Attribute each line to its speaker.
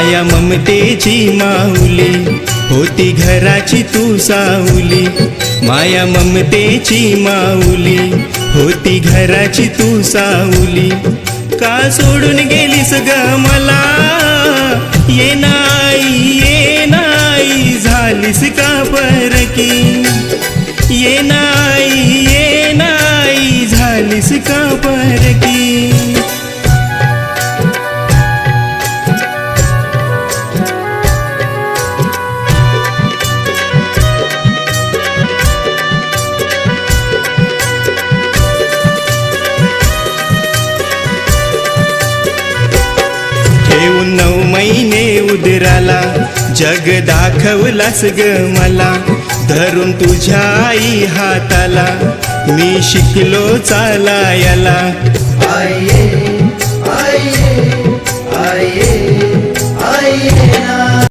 Speaker 1: माया ममतेची माऊली होती घराची तू सावली। माया ममतेची माऊली होती घराची तू सावली। का सोडून गेलीस ग मला, ये नाही झालीस का परकी। ये नाही झालीस का परकी। ठेवून 9 महिने उदराला जग दाखवलास ग मला। धरून तुझ्या आई हाताला मी शिकलो चालायला।
Speaker 2: आये आये आये आये ना।